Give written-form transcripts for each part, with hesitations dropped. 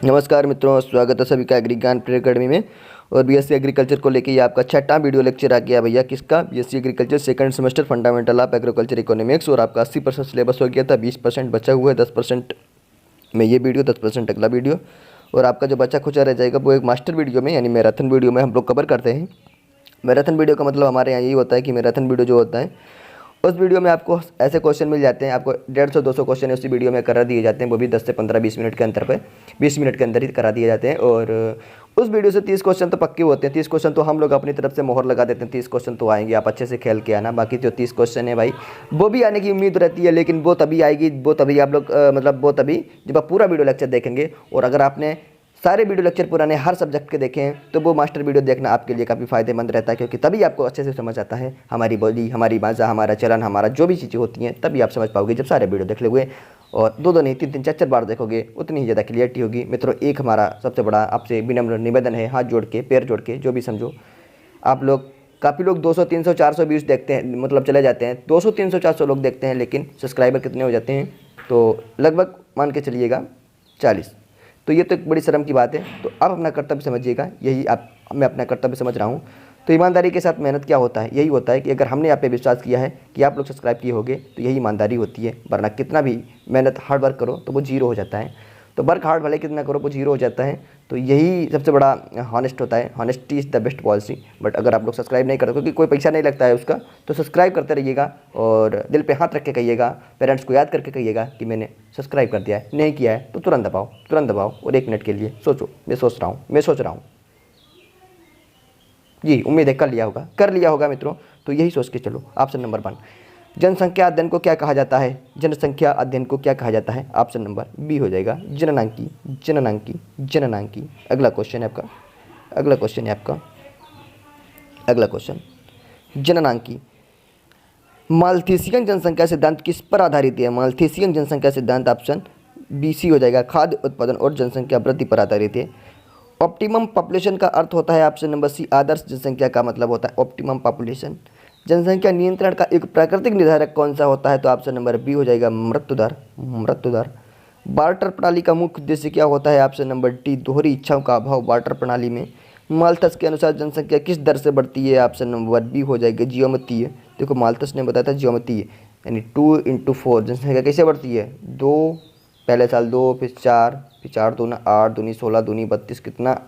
नमस्कार मित्रों, स्वागत है सभी का एग्री ज्ञान प्रेर अकेडमी में। और बीएससी एग्रीकल्चर को लेके ये आपका छठा वीडियो लेक्चर आ गया भैया। किसका? BSc agriculture second semester fundamental of agriculture economics. और आपका 80% सिलेबस हो गया था, 20% बचा हुआ है। 10% में ये वीडियो, 10% अगला वीडियो। और आपका जो बचा खुचा रह जाएगा वो एक मास्टर वीडियो में यानी मैराथन वीडियो में हम लोग कवर करते हैं। मैराथन वीडियो का मतलब हमारे यहाँ यही होता है कि मैराथन वीडियो जो होता है उस वीडियो में आपको ऐसे क्वेश्चन मिल जाते हैं, आपको 150-200 क्वेश्चन उसी वीडियो में करा दिए जाते हैं, वो भी 10 से 15-20 मिनट के अंतर पे 20 मिनट के अंदर ही करा दिए जाते हैं। और उस वीडियो से 30 क्वेश्चन तो पक्के होते हैं। 30 क्वेश्चन तो हम लोग अपनी तरफ से मोहर लगा देते हैं, 30 क्वेश्चन तो आएंगे, आप अच्छे से खेल के आना। बाकी जो 30 क्वेश्चन है भाई वो भी आने की उम्मीद रहती है, लेकिन वो तभी आएगी, वो तभी आप लोग वो तभी जब आप पूरा वीडियो लेक्चर देखेंगे। और अगर आपने सारे वीडियो लेक्चर पुराने हर सब्जेक्ट के देखें हैं तो वो मास्टर वीडियो देखना आपके लिए काफ़ी फ़ायदेमंद रहता है, क्योंकि तभी आपको अच्छे से समझ आता है हमारी बोली, हमारी भाषा, हमारा चलन, हमारा जो भी चीज़ें होती हैं, तभी आप समझ पाओगे जब सारे वीडियो देख लोगे। और दो नहीं, 3-3, 4-4 बार देखोगे उतनी ही ज़्यादा क्लियरिटी होगी। मित्रों, एक हमारा सबसे बड़ा आपसे विनम्र निवेदन है, हाथ जोड़ के, पैर जोड़ के, जो भी समझो। आप लोग काफ़ी लोग 200, 300, 400 व्यूज़ देखते हैं, मतलब चले जाते हैं। 200, 300, 400 लोग देखते हैं, लेकिन सब्सक्राइबर कितने हो जाते हैं? तो लगभग मान के चलिएगा 40। तो ये तो एक बड़ी शर्म की बात है। तो आप अपना कर्तव्य समझिएगा, यही मैं अपना कर्तव्य समझ रहा हूँ। तो ईमानदारी के साथ मेहनत क्या होता है? यही होता है कि अगर हमने आप पे विश्वास किया है कि आप लोग सब्सक्राइब किए होंगे तो यही ईमानदारी होती है। वरना कितना भी मेहनत हार्ड वर्क करो तो वो जीरो हो जाता है। तो वर्क हार्ड भले कितना करो वो जीरो हो जाता है। तो यही सबसे बड़ा हॉनेस्ट होता है। Honesty is the best policy. But अगर आप लोग सब्सक्राइब नहीं करते, क्योंकि कोई पैसा नहीं लगता है उसका, तो सब्सक्राइब करते रहिएगा और दिल पे हाथ रख के कहिएगा, पेरेंट्स को याद करके कहिएगा कि मैंने सब्सक्राइब कर दिया है। नहीं किया है तो तुरंत दबाओ, तुरंत दबाओ। और 1 मिनट के लिए सोचो, मैं सोच रहा हूँ जी। उम्मीद है कर लिया होगा मित्रों। तो यही सोच के चलो। ऑप्शन नंबर 1, जनसंख्या अध्ययन को क्या कहा जाता है? जनसंख्या अध्ययन को क्या कहा जाता है? ऑप्शन नंबर बी हो जाएगा, जननांकी। अगला क्वेश्चन है आपका, जननांकी। माल्थीसियन जनसंख्या सिद्धांत किस पर आधारित है? माल्थीसियन जनसंख्या सिद्धांत ऑप्शन बी सी हो जाएगा, खाद्य उत्पादन और जनसंख्या वृद्धि पर आधारित है। ऑप्टिमम पॉपुलेशन का अर्थ होता है ऑप्शन नंबर सी, आदर्श जनसंख्या का मतलब होता है ऑप्टिमम पॉपुलेशन। जनसंख्या नियंत्रण का एक प्राकृतिक निर्धारक कौन सा होता है? तो ऑप्शन नंबर बी हो जाएगा, मृत्यु दर। बार्टर प्रणाली का मुख्य उद्देश्य क्या होता है? ऑप्शन नंबर डी, दोहरी इच्छाओं का अभाव बार्टर प्रणाली में। माल्थस के अनुसार जनसंख्या किस दर से बढ़ती है? ऑप्शन नंबर बी हो जाएगा, ज्यामितीय। देखो माल्थस ने बताया था ज्यामितीय, यानी 2x4 जनसंख्या कैसे बढ़ती है? 2, पहले साल 2, फिर 4, फिर 4 दूना 8, दूनी 16, दूनी 32, कितना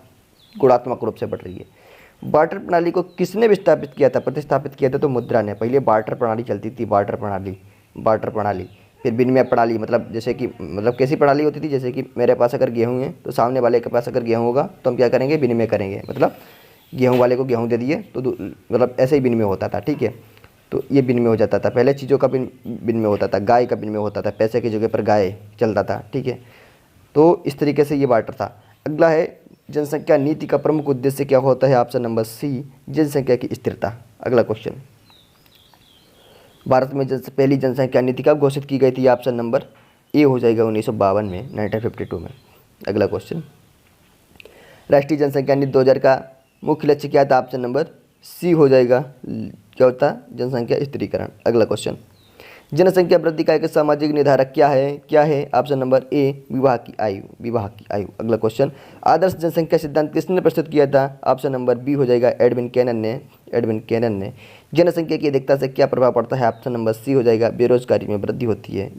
गुणात्मक रूप से बढ़ रही है। बार्टर प्रणाली को किसने विस्थापित किया था, प्रतिस्थापित किया था? तो मुद्रा ने। पहले बार्टर प्रणाली चलती थी, बार्टर प्रणाली। फिर विनिमय प्रणाली, मतलब जैसे कि कैसी प्रणाली होती थी? जैसे कि मेरे पास अगर गेहूँ है तो सामने वाले के पास अगर गेहूँ होगा तो हम क्या करेंगे? विनिमय करेंगे। मतलब गेहूँ वाले को गेहूँ दे दिए तो मतलब ऐसे ही विनिमय होता था, ठीक है। तो ये विनिमय हो जाता था। पहले चीज़ों का विनिमय होता था, गाय का विनिमय होता था, पैसे की जगह पर गाय चलता था, ठीक है। तो इस तरीके से ये बार्टर था। अगला है, जनसंख्या नीति का प्रमुख उद्देश्य क्या होता है? ऑप्शन नंबर सी, जनसंख्या की स्थिरता। अगला क्वेश्चन, भारत में पहली जनसंख्या नीति कब घोषित की गई थी? ऑप्शन नंबर ए हो जाएगा, 1952 में, 1952 में। अगला क्वेश्चन, राष्ट्रीय जनसंख्या नीति 2000 का मुख्य लक्ष्य क्या था? ऑप्शन नंबर सी हो जाएगा, क्या होता? जनसंख्या स्थिरीकरण। अगला क्वेश्चन, जनसंख्या वृद्धि का एक सामाजिक निर्धारक क्या है? ऑप्शन नंबर ए, विवाह की आयु। अगला क्वेश्चन, आदर्श जनसंख्या सिद्धांत किसने प्रस्तुत किया था? ऑप्शन नंबर बी हो जाएगा, एडविन कैनन ने। जनसंख्या की अधिकता से क्या प्रभाव पड़ता है? ऑप्शन नंबर सी हो जाएगा, बेरोजगारी में वृद्धि होती है।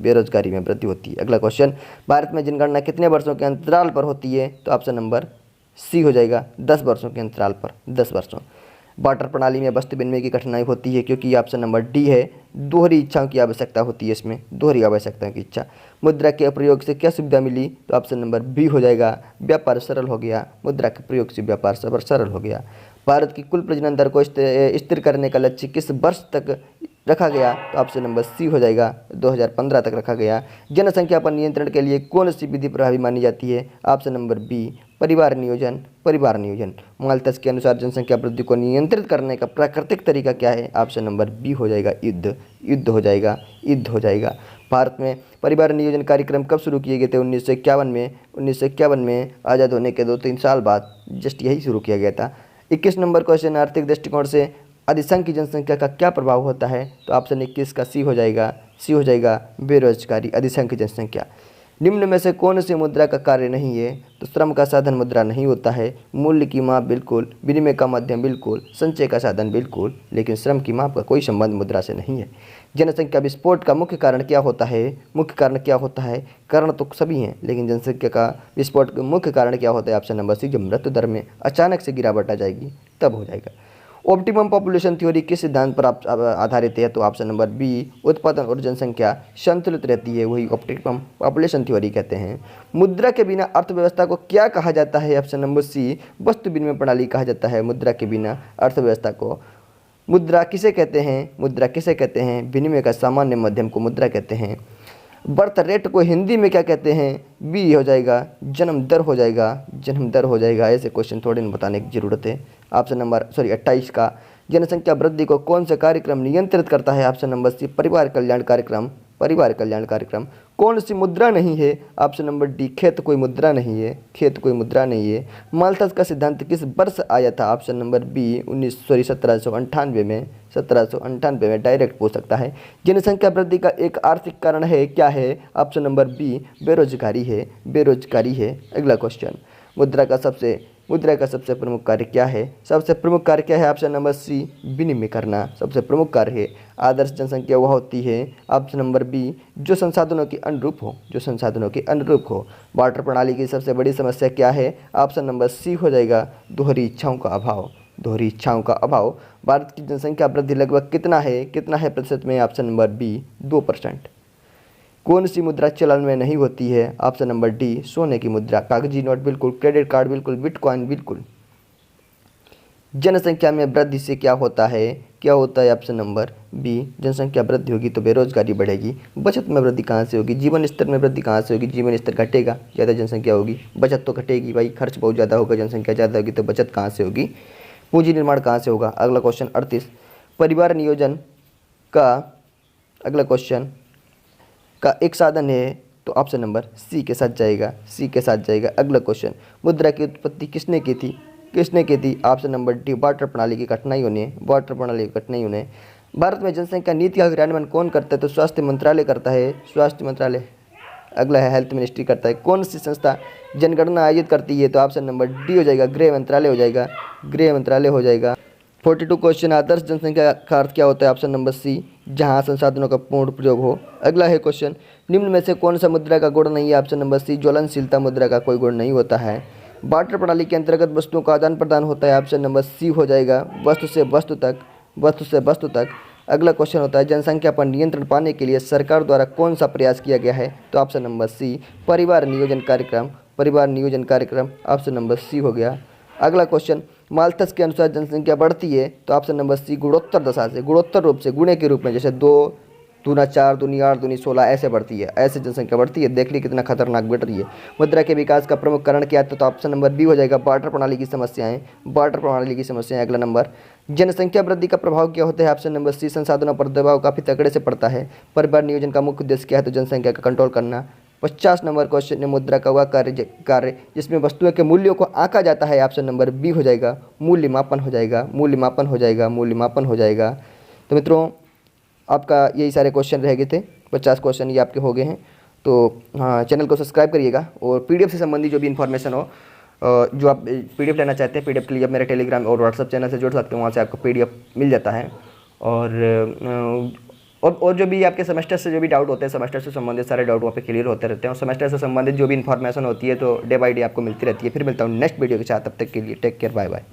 अगला क्वेश्चन, भारत में जनगणना कितने वर्षों के अंतराल पर होती है? तो ऑप्शन नंबर सी हो जाएगा, 10 वर्षों के अंतराल पर, 10 वर्षों। बार्टर प्रणाली में वस्तु विनिमय की कठिनाई होती है क्योंकि ऑप्शन नंबर डी है, दोहरी इच्छाओं की आवश्यकता होती है इसमें, दोहरी आवश्यकताओं की इच्छा। मुद्रा के प्रयोग से क्या सुविधा मिली? तो ऑप्शन नंबर बी हो जाएगा, व्यापार सरल हो गया। मुद्रा के प्रयोग से व्यापार सरल हो गया। भारत की कुल प्रजनन दर को स्थिर करने का लक्ष्य किस वर्ष तक रखा गया? तो ऑप्शन नंबर सी हो जाएगा, 2015 तक रखा गया। जनसंख्या पर नियंत्रण के लिए कौन सी विधि प्रभावी मानी जाती है? ऑप्शन नंबर बी, परिवार नियोजन। माल्थस के अनुसार जनसंख्या वृद्धि को नियंत्रित करने का प्राकृतिक तरीका क्या है? ऑप्शन नंबर बी हो जाएगा, युद्ध हो जाएगा। भारत में परिवार नियोजन कार्यक्रम कब शुरू किए गए थे? 1951 में आज़ाद होने के 2-3 साल बाद जस्ट यही शुरू किया गया था। 21 नंबर क्वेश्चन, आर्थिक दृष्टिकोण से अधिसंख्य जनसंख्या का क्या प्रभाव होता है? तो ऑप्शन 21 का सी हो जाएगा, बेरोजगारी, अधिसंख्य जनसंख्या। निम्न में से कौन सी मुद्रा का कार्य नहीं है? तो श्रम का साधन मुद्रा नहीं होता है, मूल्य की माप बिल्कुल, विनिमय का माध्यम बिल्कुल, संचय का साधन बिल्कुल, लेकिन श्रम की माप का कोई संबंध मुद्रा से नहीं है। जनसंख्या विस्फोट का मुख्य कारण क्या होता है? मुख्य कारण क्या होता है? कारण तो सभी हैं, लेकिन जनसंख्या का विस्फोट का मुख्य कारण क्या होता है? ऑप्शन नंबर सी, जब मृत्यु दर में अचानक से गिरावट आ जाएगी तब हो जाएगा। ऑप्टिमम पॉपुलेशन थ्योरी किस सिद्धांत पर आधारित है? तो ऑप्शन नंबर बी, उत्पादन और जनसंख्या संतुलित रहती है, वही ऑप्टिमम पॉपुलेशन थ्योरी कहते हैं। मुद्रा के बिना अर्थव्यवस्था को क्या कहा जाता है? ऑप्शन नंबर सी, वस्तु विनिमय प्रणाली कहा जाता है मुद्रा के बिना अर्थव्यवस्था को। मुद्रा किसे कहते हैं? मुद्रा किसे कहते हैं? विनिमय का सामान्य माध्यम को मुद्रा कहते हैं। बर्थ रेट को हिंदी में क्या कहते हैं? बी हो जाएगा, जन्म दर हो जाएगा, जन्म दर हो जाएगा। ऐसे क्वेश्चन थोड़े न बताने की जरूरत है। ऑप्शन नंबर 28 का, जनसंख्या वृद्धि को कौन सा कार्यक्रम नियंत्रित करता है? ऑप्शन नंबर सी, परिवार कल्याण कार्यक्रम, परिवार कल्याण कार्यक्रम। कौन सी मुद्रा नहीं है? ऑप्शन नंबर डी, खेत कोई मुद्रा नहीं है, खेत कोई मुद्रा नहीं है। माल्थस का सिद्धांत किस वर्ष आया था? ऑप्शन नंबर बी, 1798 में, 1798 में। डायरेक्ट पूछ सकता है। जनसंख्या वृद्धि का एक आर्थिक कारण है, क्या है? ऑप्शन नंबर बी, बेरोजगारी है, बेरोजगारी है। अगला क्वेश्चन, मुद्रा का सबसे प्रमुख कार्य क्या है? सबसे प्रमुख कार्य क्या है? ऑप्शन नंबर सी, विनिमय करना सबसे प्रमुख कार्य है। आदर्श जनसंख्या वह होती है, ऑप्शन नंबर बी, जो संसाधनों के अनुरूप हो, जो संसाधनों के अनुरूप हो। वाटर प्रणाली की सबसे बड़ी समस्या क्या है? ऑप्शन नंबर सी हो जाएगा, दोहरी इच्छाओं का अभाव, दोहरी इच्छाओं का अभाव। भारत की जनसंख्या वृद्धि लगभग कितना है प्रतिशत में? Option number B, 2%। कौन सी मुद्रा चलन में नहीं होती है? ऑप्शन नंबर डी, सोने की मुद्रा। कागजी नोट बिल्कुल, क्रेडिट कार्ड बिल्कुल, बिटकॉइन बिल्कुल। जनसंख्या में वृद्धि से क्या होता है? क्या होता है? ऑप्शन नंबर बी, जनसंख्या वृद्धि होगी तो बेरोजगारी बढ़ेगी। बचत में वृद्धि कहाँ से होगी? जीवन स्तर में वृद्धि कहाँ से होगी? जीवन स्तर घटेगा, ज़्यादा जनसंख्या होगी, बचत तो घटेगी भाई, खर्च बहुत ज़्यादा होगा, जनसंख्या ज़्यादा होगी तो बचत कहाँ से होगी? पूंजी निर्माण कहाँ से होगा? अगला क्वेश्चन 38, परिवार नियोजन का, अगला क्वेश्चन का एक साधन है, तो ऑप्शन नंबर सी के साथ जाएगा, सी के साथ जाएगा। अगला क्वेश्चन, मुद्रा की उत्पत्ति किसने की थी? किसने की थी? ऑप्शन नंबर डी, वाटर प्रणाली की कठिनाइयों ने, वाटर प्रणाली की कठिनाइयों ने। भारत में जनसंख्या नीति का क्रियान्वयन कौन करता है? तो स्वास्थ्य मंत्रालय करता है, स्वास्थ्य मंत्रालय। अगला है हेल्थ मिनिस्ट्री करता है। कौन सी संस्था जनगणना आयोजित करती है? तो ऑप्शन नंबर डी हो जाएगा, गृह मंत्रालय हो जाएगा, गृह मंत्रालय हो जाएगा। 42 क्वेश्चन, आदर्श जनसंख्या का अर्थ क्या होता है? ऑप्शन नंबर सी, जहां संसाधनों का पूर्ण प्रयोग हो। अगला है क्वेश्चन, निम्न में से कौन सा मुद्रा का गुण नहीं है? ऑप्शन नंबर सी, ज्वलनशीलता मुद्रा का कोई गुण नहीं होता है। बार्टर प्रणाली के अंतर्गत वस्तुओं का आदान प्रदान होता है। ऑप्शन नंबर सी हो जाएगा, वस्तु से वस्तु तक, वस्तु से वस्तु तक। अगला क्वेश्चन होता है, जनसंख्या पर नियंत्रण पाने के लिए सरकार द्वारा कौन सा प्रयास किया गया है? तो ऑप्शन नंबर सी, परिवार नियोजन कार्यक्रम, परिवार नियोजन कार्यक्रम। ऑप्शन नंबर सी हो गया। अगला क्वेश्चन, माल्थस के अनुसार जनसंख्या बढ़ती है, तो ऑप्शन नंबर सी, गुणोत्तर दशा से, गुणोत्तर रूप से, गुणे के रूप में, जैसे 2 दूना 4, दूनी 8, दूनी 16 ऐसे बढ़ती है, ऐसे जनसंख्या बढ़ती है। देख ली कितना खतरनाक बढ़ रही है। मुद्रा के विकास का प्रमुख कारण क्या है? तो ऑप्शन नंबर बी हो जाएगा, वाटर प्रणाली की समस्याएं, वाटर प्रणाली की समस्याएं। अगला नंबर, जनसंख्या वृद्धि का प्रभाव क्या होता है? ऑप्शन नंबर सी, संसाधनों पर दबाव काफी तगड़े से पड़ता है। परिवार नियोजन का मुख्य उद्देश्य क्या है? तो जनसंख्या का कंट्रोल करना। 50 नंबर क्वेश्चन, मुद्रा का वह कार्य जिसमें वस्तुओं के मूल्यों को आंका जाता है। ऑप्शन नंबर बी हो जाएगा, मूल्यमापन हो जाएगा, मूल्यमापन हो जाएगा, मूल्यमापन हो जाएगा। तो मित्रों, आपका यही सारे क्वेश्चन रह गए थे, 50 क्वेश्चन ये आपके हो गए हैं। तो हाँ, चैनल को सब्सक्राइब करिएगा और पीडीएफ से संबंधित जो भी इन्फॉर्मेशन हो, जो आप पीडीएफ लेना चाहते हैं, पीडीएफ के लिए आप मेरे टेलीग्राम और व्हाट्सअप चैनल से जुड़ सकते हैं, वहाँ से आपको पीडीएफ मिल जाता है। और जो भी आपके सेमेस्टर से जो भी डाउट होते हैं, सेमेस्टर से संबंधित सारे डाउट वहाँ पे क्लियर होते रहते हैं, और सेमेस्टर से संबंधित जो भी इन्फॉर्मेशन होती है तो डे बाय डे आपको मिलती रहती है। फिर मिलता हूँ नेक्स्ट वीडियो के साथ, तब तक के लिए टेक केयर, बाय बाय।